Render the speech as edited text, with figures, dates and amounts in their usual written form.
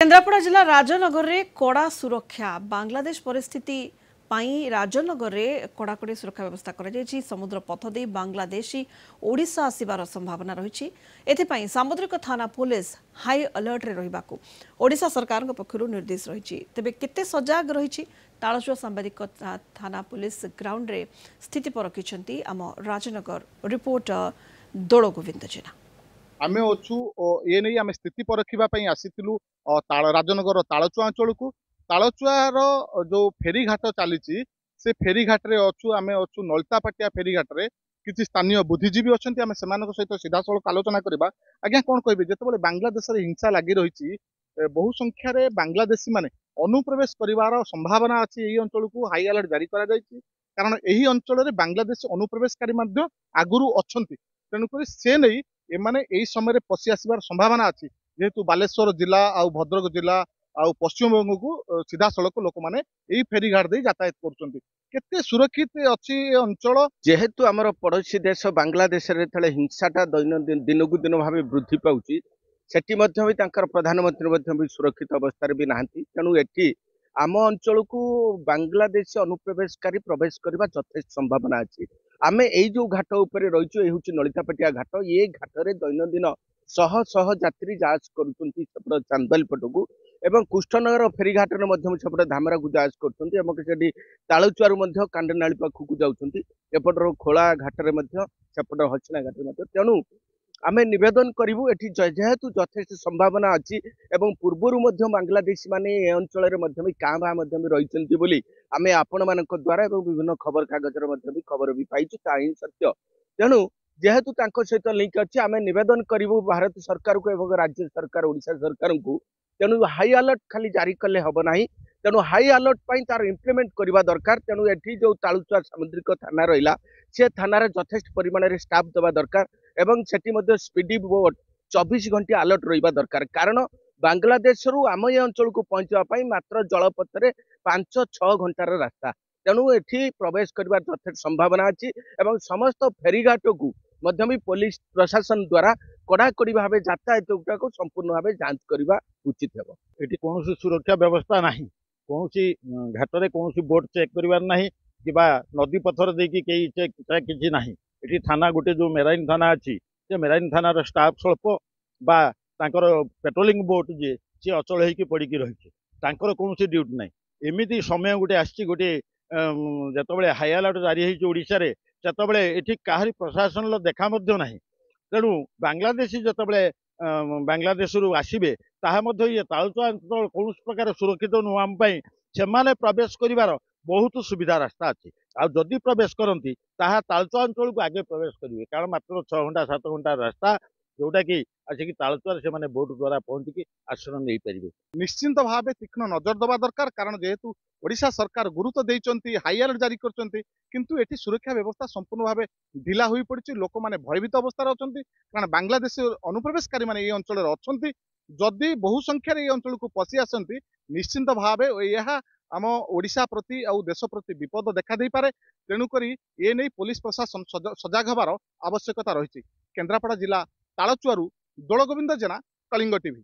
केन्द्रापड़ा जिला राजनगर में कड़ा सुरक्षा बांग्लादेश परिस्थिति पाई राजनगर में कड़ाकड़ी सुरक्षा व्यवस्था कर समुद्र पथ दे बांग्लादेशी ओडिशा आसिबार संभावना रही एथिपाई सामुद्रिक थाना पुलिस हाई अलर्ट रे रहिबाकू ओडिशा सरकार पक्षरु निर्देश रही तेबे केते सजाग रही तालचुआ सांबादिक थाना पुलिस ग्राउंड रे स्थिति परखिछंती आम राजनगर रिपोर्टर दोड़ गोविंद जेना आमे अच्छु ये नहीं आमे स्थिति परखिबा पई आसीतिलु राजनगर तालचुआ अंचल को तालचुआर जो फेरी घाट चली से फेरी घाट रे अच्छु आमे अच्छु नलतापाटिया फेरी घाट रे किसी स्थानीय बुद्धिजीवी अच्छा आम से सहित सीधा सड़क आलोचना करवा आज्ञा कौन कहे जिते बांग्लादेश हिंसा लगी रही बहु संख्यार बांग्लादेशी माने अनुप्रवेश कर संभावना अच्छी यही अंचल को हाई अलर्ट जारी कर कारण यही अंचल बांग्लादेश अनुप्रवेशकारी आगुरी अच्छा तेणुक से नहीं एमाने यही समय पशि आसबार संभावना अच्छी जेहेतु बालेश्वर जिला आउ भद्रक जिला आउ पश्चिमबंग को सीधा सड़क लोक मैंने यही फेरी घाट दे यातायात करते सुरक्षित अच्छी अंचल जेहेतु आमर पड़ोशी देश बांग्लादेश हिंसाटा दैनंदिन दिन को दिन भाव वृद्धि पाऊँच सेठी प्रधानमंत्री भी सुरक्षित अवस्था भी नहांती तेणु एटी आम अंचल को बांग्लादेश अनुप्रवेशकारी प्रवेश करने यथेष संभावना अच्छी आमे यही जो घाट उपरे रही हूँ नलितापाटिया घाट ये घाट दैनंदिन शह शह यात्री जांच कर चांदल पटकू एवं कुष्ठनगर फेरी घाट सेपटे धामरा को जांच कर तालुचुआरू कांडनाली पाखक जापटर खोला घाटे सेपट हचिना घाटे तेणु आमे निवेदन करूँ एटी जेहेतु यथेष संभावना अच्छी एवं पूर्वर बांग्लादेशी माने अंचल क्या रही आमे आपण मान द्वारा विभिन्न खबर कागज भी खबर भी पाइचु ही सत्य तेणु जेहेतु सहित लिंक अच्छी आमे निवेदन करूँ भारत सरकार को एवं राज्य सरकार ओडिशा सरकार को तेणु हाई अलर्ट खाली जारी कले हम ना तेणु हाई अलर्ट तार इम्प्लीमेंट करवा दरकार तेणु एठी जो तालुचुआ सामुद्रिक थाना रहा से थाना यथेष परिमाण में स्टाफ देवा दरकार एवं सेठी स्पीडी बोट 24 घंटे अलर्ट रहा दरकार कारण बांग्लादेश आम ये अंचल को पहुंचापी मात्र जलपथ 5-6 घंटार रास्ता तेणु एठी प्रवेश करने यथेष संभावना अच्छी एवं समस्त फेरीघाट को भी पुलिस प्रशासन द्वारा कड़ाकड़ी भाव यातायात को संपूर्ण भाव जांच करने उचित है। ये कौन सुरक्षा व्यवस्था ना कौन घाट में कौन बोट चेक करार ना कि नदी पथर देखिए कई चेक किसी ना ये थाना गोटे जो मेराइन थाना अच्छी से मेराइन थानार स्टाफ स्वल्प पेट्रोलिंग बोट जी सी अचल होगी पड़ी रही कौन ड्यूटी ना एमती समय गोटे आसी गोटे जो हाई अलर्ट जारी होड़शा से कहारी प्रशासन देखा ना तेणु बांग्लादेशी जो बांग्लादेश आसबे ये तालुचुआ अंचल कौन प्रकार सुरक्षित नुह आम से प्रवेश कर बहुत सुविधा रास्ता अच्छी आदि प्रवेश करती तालुचुआ अंचल को आगे प्रवेश करेंगे कारण मात्र 6 घंटा 7 घंटा रास्ता जोटा कि आसिक तालुचुआ से बोट द्वारा पहुंचिकी आश्रय नहीं पारे निश्चिंत भाव तीक्ष्ण नजर देवा दरकार कारण जेहेतु ओडिशा सरकार गुरुत्व देइचंती हाई अलर्ट जारी करचंती किंतु एटी सुरक्षा व्यवस्था संपूर्ण भाव ढिला हुई पड़ी लोक मैंने भयभीत अवस्था अच्छा कारण बांग्लादेश अनुप्रवेशकारी मैंने ये अंचल अच्छा जदि बहु संख्यार ये अंचल को पशि आसती निश्चिंत भाव यह आम ओडिशा प्रति आउ देश प्रति विपद देखा दे पारे तेणुक ये नहीं पुलिस प्रशासन सजग हबार आवश्यकता रही केन्द्रापड़ा जिला तालचुआरू दोड़ गोविंद जेना कलिंग टीवी।